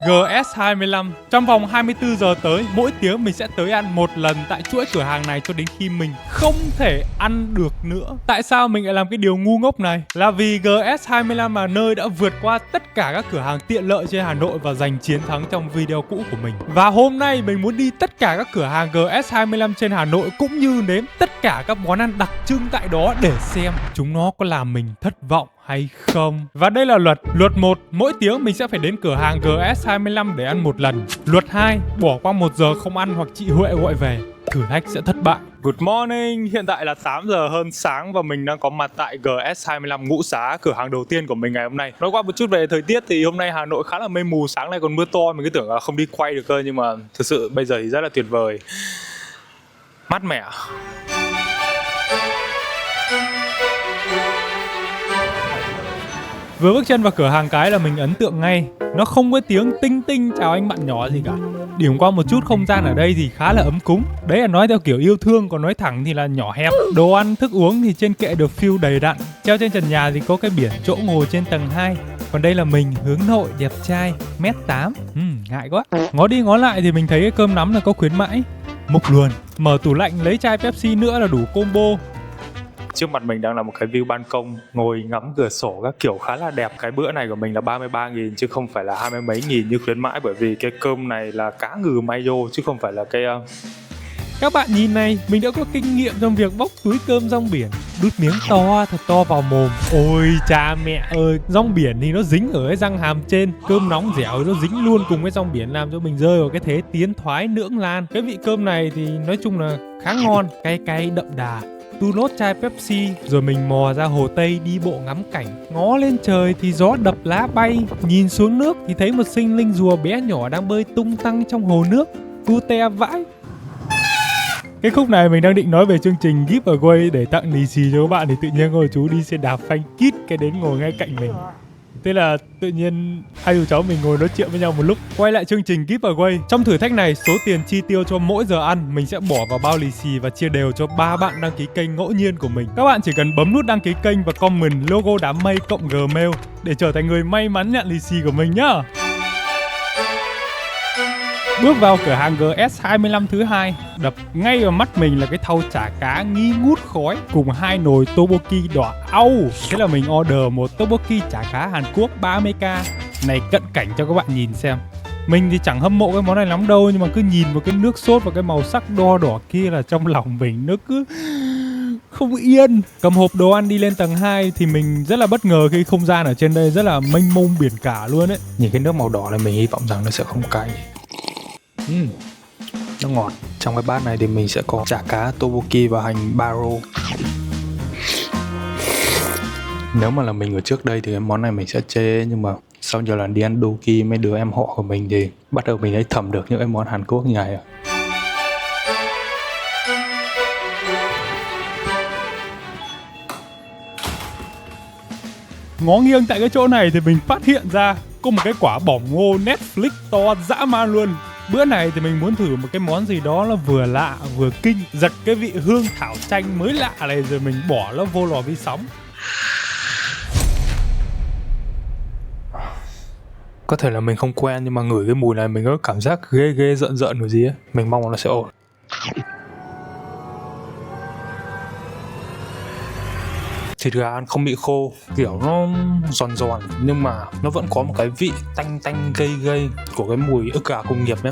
GS25. Trong vòng 24 giờ tới, mỗi tiếng mình sẽ tới ăn một lần tại chuỗi cửa hàng này cho đến khi mình không thể ăn được nữa. Tại sao mình lại làm cái điều ngu ngốc này? Là vì GS25 là nơi đã vượt qua tất cả các cửa hàng tiện lợi trên Hà Nội và giành chiến thắng trong video cũ của mình. Và hôm nay mình muốn đi tất cả các cửa hàng GS25 trên Hà Nội cũng như nếm tất cả các món ăn đặc trưng tại đó để xem chúng nó có làm mình thất vọng hay không. Và đây là luật 1, mỗi tiếng mình sẽ phải đến cửa hàng GS25 để ăn một lần. Luật 2, bỏ qua 1 giờ không ăn hoặc chị Huệ gọi về, thử thách sẽ thất bại. Good morning, hiện tại là 8 giờ hơn sáng và mình đang có mặt tại GS25 Ngũ Xá, cửa hàng đầu tiên của mình ngày hôm nay. Nói qua một chút về thời tiết thì hôm nay Hà Nội khá là mây mù, sáng nay còn mưa to, mình cứ tưởng là không đi quay được cơ, nhưng mà thực sự bây giờ thì rất là tuyệt vời. Mát mẻ. Vừa bước chân vào cửa hàng cái là mình ấn tượng ngay. Nó không có tiếng tinh tinh chào anh bạn nhỏ gì cả. Điểm qua một chút, không gian ở đây thì khá là ấm cúng. Đấy là nói theo kiểu yêu thương, còn nói thẳng thì là nhỏ hẹp. Đồ ăn, thức uống thì trên kệ được fill đầy đặn. Treo trên trần nhà thì có cái biển chỗ ngồi trên tầng 2. Còn đây là mình, hướng nội, đẹp trai, 1m8. Ngại quá. Ngó đi ngó lại thì mình thấy cái cơm nắm là có khuyến mãi. Mục luôn. Mở tủ lạnh lấy chai Pepsi nữa là đủ combo. Trước mặt mình đang là một cái view ban công, ngồi ngắm cửa sổ các kiểu khá là đẹp. Cái bữa này của mình là 33.000 chứ không phải là 20 mấy nghìn như khuyến mãi, bởi vì cái cơm này là cá ngừ mayo chứ không phải là cái... Các bạn nhìn này, mình đã có kinh nghiệm trong việc bóc túi cơm rong biển. Đút miếng to, thật to vào mồm. Ôi cha mẹ ơi, rong biển thì nó dính ở cái răng hàm trên. Cơm nóng dẻo nó dính luôn cùng với rong biển, làm cho mình rơi vào cái thế tiến thoái lưỡng lan. Cái vị cơm này thì nói chung là khá ngon, cay cay đậm đà. Tu nốt chai Pepsi, rồi mình mò ra Hồ Tây đi bộ ngắm cảnh. Ngó lên trời thì gió đập lá bay, nhìn xuống nước thì thấy một sinh linh rùa bé nhỏ đang bơi tung tăng trong hồ nước. Cute vãi. Cái khúc này mình đang định nói về chương trình giveaway để tặng lì xì cho các bạn, thì tự nhiên ngồi chú đi xe đạp phanh kít cái đến ngồi ngay cạnh mình. Thế là tự nhiên hai chú cháu mình ngồi nói chuyện với nhau một lúc. Quay lại chương trình giveaway. Trong thử thách này, số tiền chi tiêu cho mỗi giờ ăn mình sẽ bỏ vào bao lì xì và chia đều cho 3 bạn đăng ký kênh ngẫu nhiên của mình. Các bạn chỉ cần bấm nút đăng ký kênh và comment logo đám mây cộng Gmail để trở thành người may mắn nhận lì xì của mình nhá. Bước vào cửa hàng GS25 thứ 2, đập ngay vào mắt mình là cái thau chả cá nghi ngút khói cùng 2 nồi tteokbokki đỏ au. Thế là mình order một tteokbokki chả cá Hàn Quốc 30k. Này cận cảnh cho các bạn nhìn xem. Mình thì chẳng hâm mộ cái món này lắm đâu, nhưng mà cứ nhìn vào cái nước sốt và cái màu sắc đo đỏ kia là trong lòng mình nó cứ không yên. Cầm hộp đồ ăn đi lên tầng 2 thì mình rất là bất ngờ khi không gian ở trên đây rất là mênh mông biển cả luôn ấy. Nhìn cái nước màu đỏ này mình hy vọng rằng nó sẽ không cay. Nó ngọt. Trong cái bát này thì mình sẽ có chả cá, tteokbokki và hành baro. Nếu mà là mình ở trước đây thì cái món này mình sẽ chê, nhưng mà sau nhiều lần đi ăn doki mấy đứa em họ của mình thì bắt đầu mình thấy thẩm được những cái món Hàn Quốc như này. Ngó nghiêng tại cái chỗ này thì mình phát hiện ra có một cái quả bỏng ngô Netflix to dã man luôn. Bữa này thì mình muốn thử một cái món gì đó là vừa lạ vừa kinh, giật cái vị hương thảo chanh mới lạ này rồi mình bỏ nó vô lò vi sóng. Có thể là mình không quen nhưng mà ngửi cái mùi này mình có cảm giác ghê ghê giận giận gì ấy. Mình mong nó sẽ ổn. Thịt gà ăn không bị khô, kiểu nó giòn giòn nhưng mà nó vẫn có một cái vị tanh tanh gây gây của cái mùi ức gà công nghiệp nhé.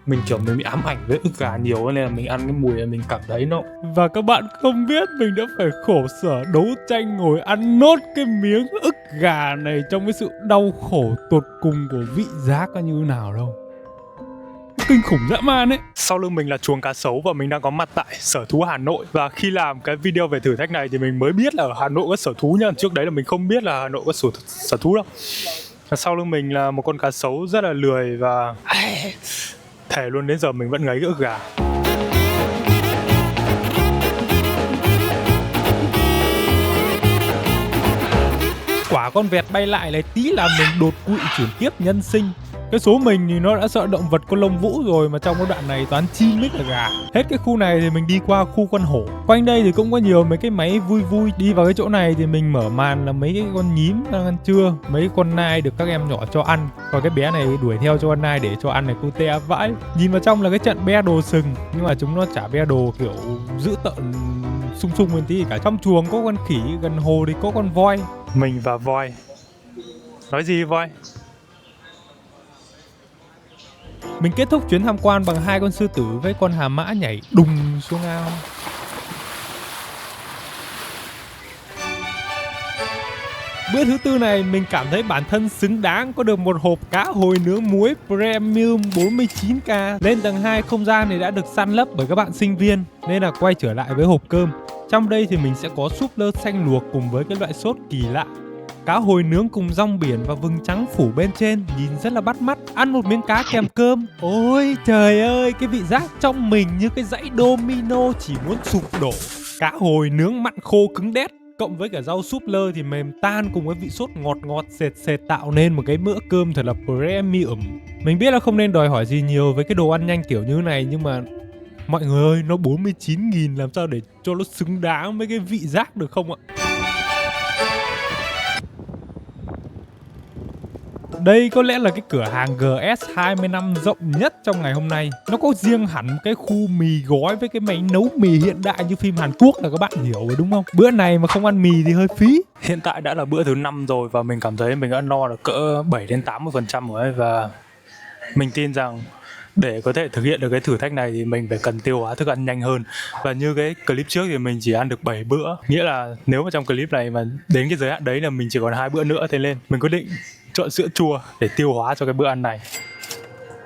Mình bị ám ảnh với ức gà nhiều nên là mình ăn cái mùi này mình cảm thấy nó. Và các bạn không biết mình đã phải khổ sở đấu tranh ngồi ăn nốt cái miếng ức gà này trong cái sự đau khổ tột cùng của vị giác như nào đâu. Kinh khủng dã man ấy. Sau lưng mình là chuồng cá sấu và mình đang có mặt tại sở thú Hà Nội. Và khi làm cái video về thử thách này thì mình mới biết là ở Hà Nội có sở thú nha. Trước đấy là mình không biết là Hà Nội có sở thú đâu. Và sau lưng mình là một con cá sấu rất là lười và thề luôn đến giờ mình vẫn ngấy cái ức gà. Quả con vẹt bay lại tí là mình đột quỵ chuyển tiếp nhân sinh. Cái số mình thì nó đã sợ động vật có lông vũ rồi, mà trong cái đoạn này toàn chim với cả gà. Hết cái khu này thì mình đi qua khu con hổ. Quanh đây thì cũng có nhiều mấy cái máy vui vui. Đi vào cái chỗ này thì mình mở màn là mấy cái con nhím đang ăn trưa, mấy con nai được các em nhỏ cho ăn. Còn cái bé này đuổi theo cho con nai để cho ăn này, cute vãi. Nhìn vào trong là cái trận be đồ sừng, nhưng mà chúng nó chả be đồ kiểu dữ tợn sung sung lên tí cả. Trong chuồng có con khỉ, gần hồ thì có con voi. Mình và voi. Nói gì voi? Mình kết thúc chuyến tham quan bằng 2 con sư tử với con hà mã nhảy đùng xuống ao. Bữa thứ tư này mình cảm thấy bản thân xứng đáng có được một hộp cá hồi nướng muối Premium 49k. Lên tầng 2 không gian này đã được săn lấp bởi các bạn sinh viên, nên là quay trở lại với hộp cơm. Trong đây thì mình sẽ có súp lơ xanh luộc cùng với cái loại sốt kỳ lạ. Cá hồi nướng cùng rong biển và vừng trắng phủ bên trên, nhìn rất là bắt mắt. Ăn một miếng cá kèm cơm. Ôi trời ơi, cái vị giác trong mình như cái dãy domino chỉ muốn sụp đổ. Cá hồi nướng mặn khô cứng đét, cộng với cả rau súp lơ thì mềm tan cùng với vị sốt ngọt ngọt sệt sệt, tạo nên một cái bữa cơm thật là premium. Mình biết là không nên đòi hỏi gì nhiều với cái đồ ăn nhanh kiểu như này, nhưng mà mọi người ơi, nó 49.000 làm sao để cho nó xứng đáng với cái vị giác được không ạ? Đây có lẽ là cái cửa hàng GS25 rộng nhất trong ngày hôm nay. Nó có riêng hẳn một cái khu mì gói với cái máy nấu mì hiện đại như phim Hàn Quốc là các bạn hiểu rồi đúng không? Bữa này mà không ăn mì thì hơi phí. Hiện tại đã là bữa thứ 5 rồi và mình cảm thấy mình đã no được cỡ 7-80% rồi ấy. Và mình tin rằng để có thể thực hiện được cái thử thách này thì mình phải cần tiêu hóa thức ăn nhanh hơn. Và như cái clip trước thì mình chỉ ăn được 7 bữa. Nghĩa là nếu mà trong clip này mà đến cái giới hạn đấy là mình chỉ còn 2 bữa nữa, thế nên mình quyết định chọn sữa chua để tiêu hóa cho cái bữa ăn này.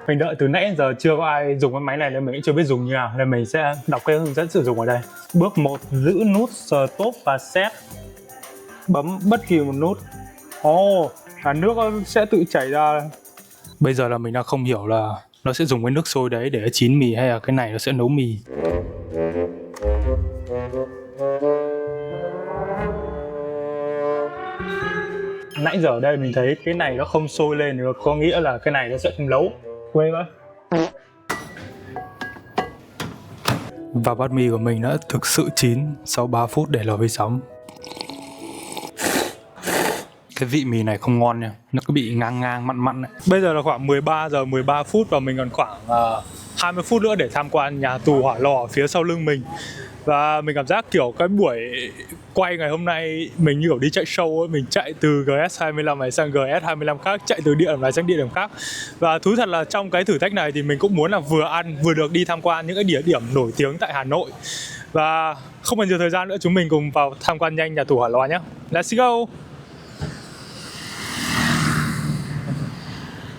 Mình đợi từ nãy đến giờ chưa có ai dùng cái máy này nên mình cũng chưa biết dùng như nào, nên mình sẽ đọc cái hướng dẫn sử dụng ở đây. Bước 1, giữ nút Stop và Set. Bấm bất kỳ một nút. Là nước sẽ tự chảy ra. Bây giờ là mình đang không hiểu là nó sẽ dùng cái nước sôi đấy để chín mì hay là cái này nó sẽ nấu mì. Nãy giờ ở đây mình thấy cái này nó không sôi lên thì có nghĩa là cái này nó sẽ không nấu. Quên quá. Và bát mì của mình đã thực sự chín sau 3 phút để lò vi sóng. Cái vị mì này không ngon nha, nó cứ bị ngang ngang mặn mặn này. Bây giờ là khoảng 13 giờ 13 phút và mình còn khoảng 20 phút nữa để tham quan nhà tù hỏa lò ở phía sau lưng mình. Và mình cảm giác kiểu cái buổi quay ngày hôm nay mình như kiểu đi chạy show ấy. Mình chạy từ GS25 này sang GS25 khác, chạy từ địa điểm này sang địa điểm khác. Và thú thật là trong cái thử thách này thì mình cũng muốn là vừa ăn vừa được đi tham quan những cái địa điểm nổi tiếng tại Hà Nội. Và không còn nhiều thời gian nữa, chúng mình cùng vào tham quan nhanh nhà tù hỏa lò nhé. Let's go!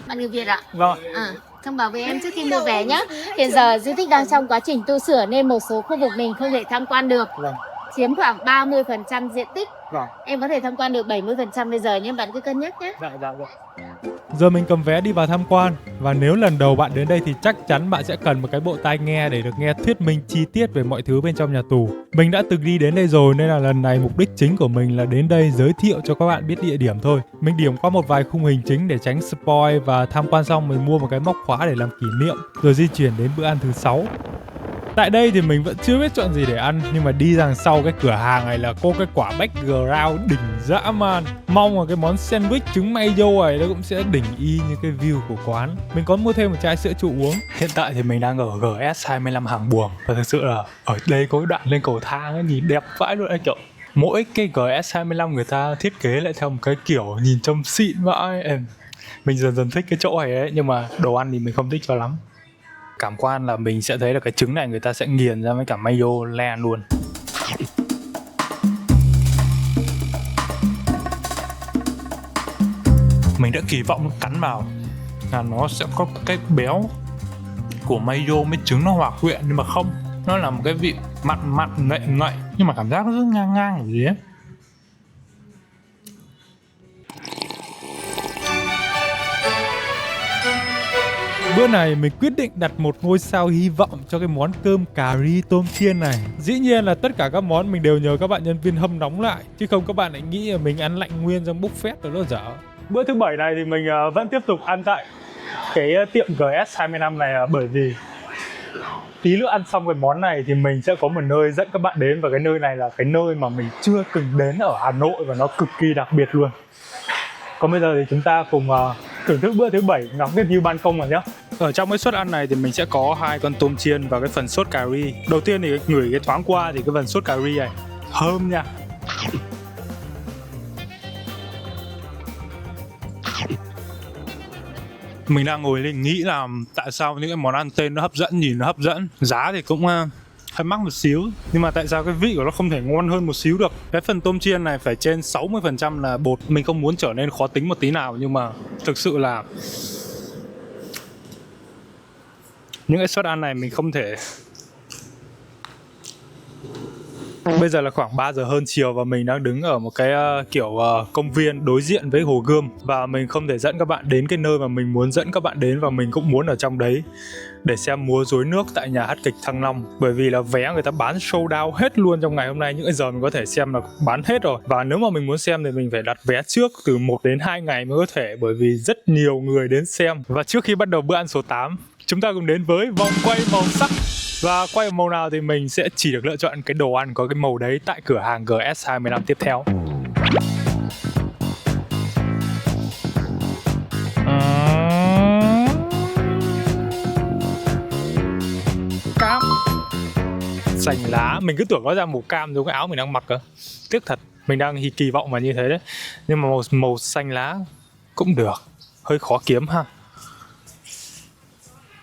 Bạn người Việt ạ? Vâng. Thông báo với em trước khi mua vé nhé. Hiện giờ di tích đang trong quá trình tu sửa nên một số khu vực mình không thể tham quan được. Vâng. Chiếm khoảng 30% diện tích. Vâng. Em có thể tham quan được 70% bây giờ nhưng bạn cứ cân nhắc nhé. Dạ. Giờ mình cầm vé đi vào tham quan. Và nếu lần đầu bạn đến đây thì chắc chắn bạn sẽ cần một cái bộ tai nghe để được nghe thuyết minh chi tiết về mọi thứ bên trong nhà tù. Mình đã từng đi đến đây rồi nên là lần này mục đích chính của mình là đến đây giới thiệu cho các bạn biết địa điểm thôi. Mình điểm qua một vài khung hình chính để tránh spoil và tham quan xong mình mua một cái móc khóa để làm kỷ niệm rồi di chuyển đến bữa ăn thứ 6. Tại đây thì mình vẫn chưa biết chọn gì để ăn, nhưng mà đi đằng sau cái cửa hàng này là có cái quả background đỉnh dã man. Mong là cái món sandwich trứng mayo này nó cũng sẽ đỉnh y như cái view của quán. Mình có mua thêm một chai sữa trụ uống. Hiện tại thì mình đang ở GS25 Hàng Buồm. Và thực sự là ở đây có cái đoạn lên cầu thang ấy, nhìn đẹp vãi luôn anh kiểu. Mỗi cái GS25 người ta thiết kế lại theo một cái kiểu nhìn trông xịn vãi. Mình dần dần thích cái chỗ này ấy, nhưng mà đồ ăn thì mình không thích cho lắm. Cảm quan là mình sẽ thấy là cái trứng này người ta sẽ nghiền ra với cả mayo len luôn. Mình đã kỳ vọng cắn vào là nó sẽ có cái béo của mayo với trứng nó hòa quyện, nhưng mà không. Nó là một cái vị mặn mặn ngậy ngậy, nhưng mà cảm giác nó rất ngang ngang ở gì ấy. Bữa này mình quyết định đặt một ngôi sao hy vọng cho cái món cơm cà ri tôm chiên này. Dĩ nhiên là tất cả các món mình đều nhờ các bạn nhân viên hâm nóng lại, chứ không các bạn lại nghĩ là mình ăn lạnh nguyên trong buffet rồi nó dở. Bữa thứ 7 này thì mình vẫn tiếp tục ăn tại cái tiệm GS25 này là bởi vì tí nữa ăn xong cái món này thì mình sẽ có một nơi dẫn các bạn đến, và cái nơi này là cái nơi mà mình chưa từng đến ở Hà Nội và nó cực kỳ đặc biệt luôn. Còn bây giờ thì chúng ta cùng thưởng thức bữa thứ 7, ngắm cái view ban công rồi nhá. Ở trong cái suất ăn này thì mình sẽ có 2 con tôm chiên và cái phần sốt cà ri. Đầu tiên thì ngửi cái thoáng qua thì cái phần sốt cà ri này thơm nha. Mình đang ngồi lên nghĩ là tại sao những cái món ăn tên nó hấp dẫn, nhìn nó hấp dẫn, giá thì cũng hơi mắc một xíu, nhưng mà tại sao cái vị của nó không thể ngon hơn một xíu được. Cái phần tôm chiên này phải trên 60% là bột. Mình không muốn trở nên khó tính một tí nào, nhưng mà thực sự là những cái suất ăn này mình không thể. Bây giờ là khoảng 3 giờ hơn chiều và mình đang đứng ở một cái kiểu công viên đối diện với Hồ Gươm, và mình không thể dẫn các bạn đến cái nơi mà mình muốn dẫn các bạn đến, và mình cũng muốn ở trong đấy để xem múa rối nước tại nhà hát kịch Thăng Long, bởi vì là vé người ta bán sold out hết luôn trong ngày hôm nay. Những cái giờ mình có thể xem là bán hết rồi, và nếu mà mình muốn xem thì mình phải đặt vé trước từ 1 đến 2 ngày mới có thể, bởi vì rất nhiều người đến xem. Và trước khi bắt đầu bữa ăn số 8, chúng ta cùng đến với vòng quay màu sắc. Và quay màu nào thì mình sẽ chỉ được lựa chọn cái đồ ăn có cái màu đấy tại cửa hàng GS25 tiếp theo. Cam, xanh lá. Mình cứ tưởng nó ra màu cam giống cái áo mình đang mặc cơ. Tiếc thật, mình đang kỳ vọng mà như thế đấy. Nhưng mà màu xanh lá cũng được, hơi khó kiếm ha.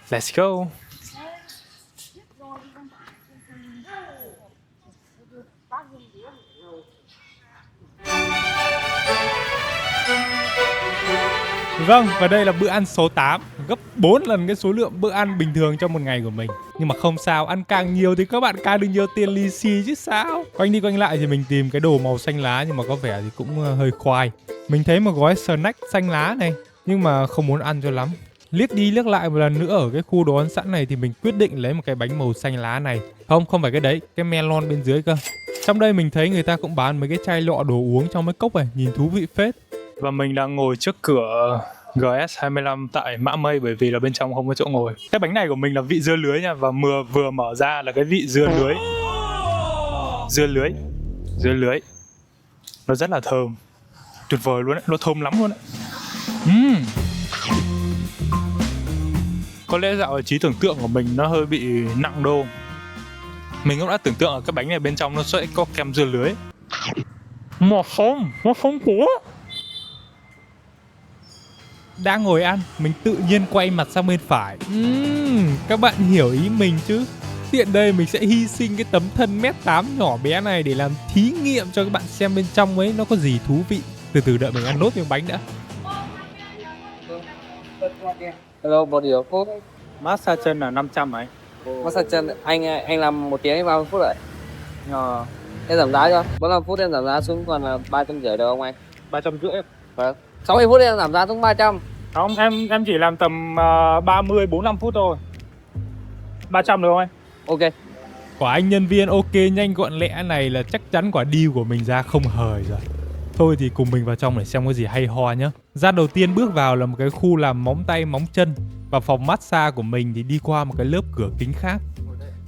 Let's go. Vâng, và đây là bữa ăn số 8, gấp 4 lần cái số lượng bữa ăn bình thường trong một ngày của mình. Nhưng mà không sao, ăn càng nhiều thì các bạn càng được nhiều tiền lì xì chứ sao. Quanh đi quanh lại thì mình tìm cái đồ màu xanh lá, nhưng mà có vẻ thì cũng hơi khoai. Mình thấy một gói snack xanh lá này, nhưng mà không muốn ăn cho lắm. Liếc đi liếc lại một lần nữa ở cái khu đồ ăn sẵn này thì mình quyết định lấy một cái bánh màu xanh lá này. Không phải cái đấy, cái melon bên dưới cơ. Trong đây mình thấy người ta cũng bán mấy cái chai lọ đồ uống trong mấy cốc này, nhìn thú vị phết. Và mình đang ngồi trước cửa GS25 tại Mã Mây bởi vì là bên trong không có chỗ ngồi. Cái bánh này của mình là vị dưa lưới nha, và vừa mở ra là cái vị dưa lưới. Dưa lưới. Nó rất là thơm. Tuyệt vời luôn đấy, nó thơm lắm luôn đấy. Có lẽ dạo trí tưởng tượng của mình nó hơi bị nặng đô. Mình cũng đã tưởng tượng ở cái bánh này bên trong nó sẽ có kem dưa lưới. Mà không, nó không có. Đang ngồi ăn, mình tự nhiên quay mặt sang bên phải. Các bạn hiểu ý mình chứ. Tiện đây mình sẽ hy sinh cái tấm thân 1m8 nhỏ bé này để làm thí nghiệm cho các bạn xem bên trong ấy nó có gì thú vị. Từ từ đợi mình ăn nốt miếng bánh đã. Hello, body of food. Massage chân là 500 ấy. Massage chân anh làm 1 tiếng 30 phút rồi. Em giảm giá cho. 45 phút em giảm giá xuống còn là 350 được không anh? 350. Vâng. 60 phút em giảm giá xuống 300. Không, em chỉ làm tầm 30-45 phút thôi. 300 được không anh? Ok. Quả anh nhân viên ok nhanh gọn lẹ này là chắc chắn quả deal của mình ra không hời rồi. Thôi thì cùng mình vào trong để xem có gì hay ho nhá. Ra đầu tiên bước vào là một cái khu làm móng tay móng chân, và phòng massage của mình thì đi qua một cái lớp cửa kính khác.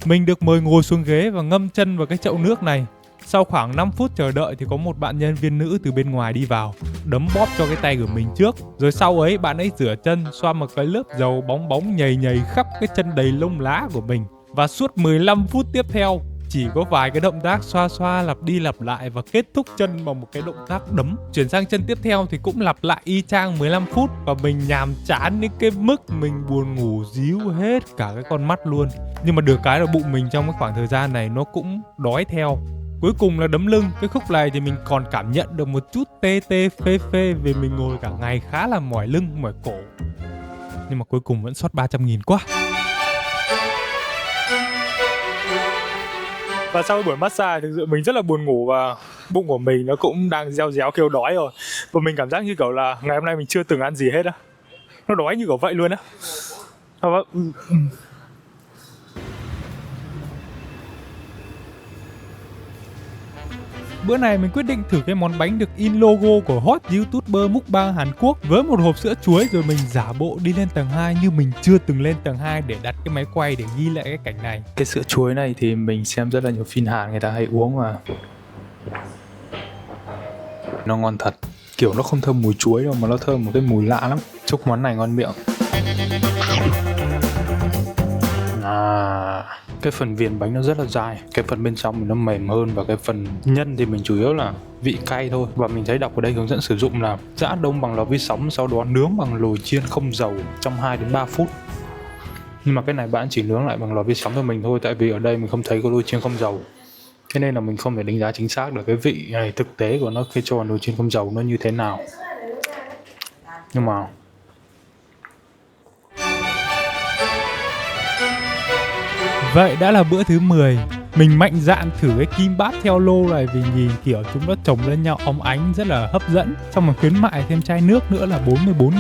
Mình được mời ngồi xuống ghế và ngâm chân vào cái chậu nước này. Sau khoảng 5 phút chờ đợi thì có một bạn nhân viên nữ từ bên ngoài đi vào, đấm bóp cho cái tay của mình trước. Rồi sau ấy bạn ấy rửa chân, xoa một cái lớp dầu bóng bóng nhầy khắp cái chân đầy lông lá của mình. Và suốt 15 phút tiếp theo chỉ có vài cái động tác xoa xoa lặp đi lặp lại và kết thúc chân bằng một cái động tác đấm. Chuyển sang chân tiếp theo thì cũng lặp lại y chang 15 phút và mình nhàm chán đến cái mức mình buồn ngủ díu hết cả cái con mắt luôn. Nhưng mà được cái là bụng mình trong cái khoảng thời gian này nó cũng đói theo. Cuối cùng là đấm lưng. Cái khúc này thì mình còn cảm nhận được một chút tê phê vì mình ngồi cả ngày khá là mỏi lưng, mỏi cổ. Nhưng mà cuối cùng vẫn sót 300.000 quá. Và sau buổi massage thực sự mình rất là buồn ngủ và bụng của mình nó cũng đang reo réo kêu đói rồi. Và mình cảm giác như kiểu là ngày hôm nay mình chưa từng ăn gì hết á. Nó đói như kiểu vậy luôn á. bữa này mình quyết định thử cái món bánh được in logo của hot YouTuber mukbang Hàn Quốc với một hộp sữa chuối, rồi mình giả bộ đi lên tầng 2 như mình chưa từng lên tầng 2 để đặt cái máy quay để ghi lại cái cảnh này. Cái sữa chuối này thì mình xem rất là nhiều phim Hàn người ta hay uống mà nó ngon thật, kiểu nó không thơm mùi chuối đâu mà nó thơm một cái mùi lạ lắm. Chúc món này ngon miệng. Cái phần viền bánh nó rất là dai, cái phần bên trong thì nó mềm hơn, và cái phần nhân thì mình chủ yếu là vị cay thôi. Và mình thấy đọc ở đây hướng dẫn sử dụng là giã đông bằng lò vi sóng, sau đó nướng bằng lồi chiên không dầu trong 2 đến 3 phút. Nhưng mà cái này bạn chỉ nướng lại bằng lò vi sóng cho mình thôi, tại vì ở đây mình không thấy có lồi chiên không dầu, thế nên là mình không thể đánh giá chính xác được cái vị này thực tế của nó khi cho vào nồi chiên không dầu nó như thế nào. Nhưng mà vậy đã là bữa thứ 10. Mình mạnh dạn thử cái kimbap theo lô này vì nhìn kiểu chúng nó chồng lên nhau óng ánh rất là hấp dẫn. Xong rồi khuyến mại thêm chai nước nữa là 44.000.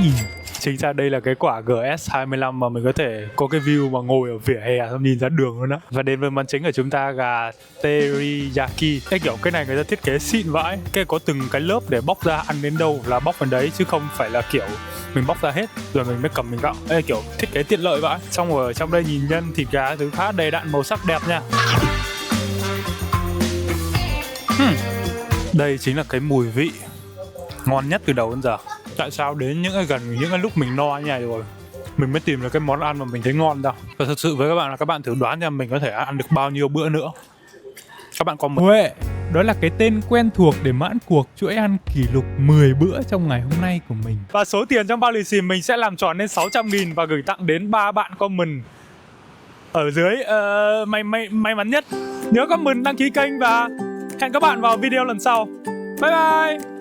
Chính ra đây là cái quả GS25 mà mình có thể có cái view mà ngồi ở vỉa hè xong nhìn ra đường luôn á. Và đến với món chính của chúng ta, gà teriyaki. Cái kiểu cái này người ta thiết kế xịn vãi. Cái có từng cái lớp để bóc ra, ăn đến đâu là bóc phần đấy, chứ không phải là kiểu mình bóc ra hết rồi mình mới cầm mình gặm. Đây kiểu thiết kế tiện lợi vãi. Xong rồi ở trong đây nhìn nhân thịt gà thứ khá đầy đặn, màu sắc đẹp nha. Đây chính là cái mùi vị ngon nhất từ đầu đến giờ. Tại sao đến những cái lúc mình no như này rồi mình mới tìm được cái món ăn mà mình thấy ngon đâu. Và thực sự với các bạn là các bạn thử đoán xem mình có thể ăn được bao nhiêu bữa nữa. Các bạn có Huệ, đó là cái tên quen thuộc để mãn cuộc chuỗi ăn kỷ lục 10 bữa trong ngày hôm nay của mình. Và số tiền trong bao lì xì mình sẽ làm tròn lên 600.000 và gửi tặng đến 3 bạn comment ở dưới may mắn nhất. Nhớ comment, đăng ký kênh và hẹn các bạn vào video lần sau. Bye bye.